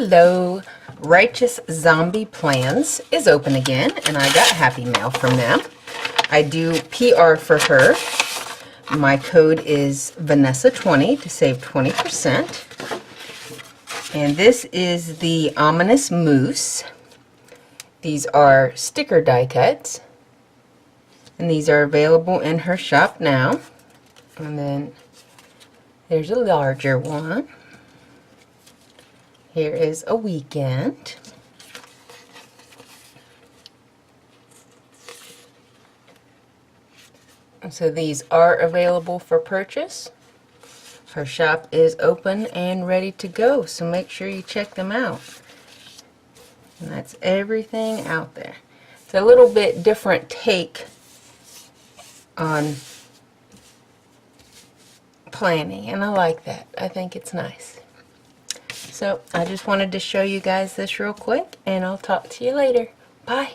Hello, Righteous Zombie Plans is open again, and I got happy mail from them. I do PR for her. My code is Vanessa20 to save 20%. And this is the Ominous Moose. These are sticker die cuts, and these are available in her shop now. And then there's a larger one. Here is a weekend. So these are available for purchase. Her shop is open and ready to go, so make sure you check them out. And that's everything out there. It's a little bit different take on planning, and I like that. I think it's nice. So I just wanted to show you guys this real quick, and I'll talk to you later. Bye.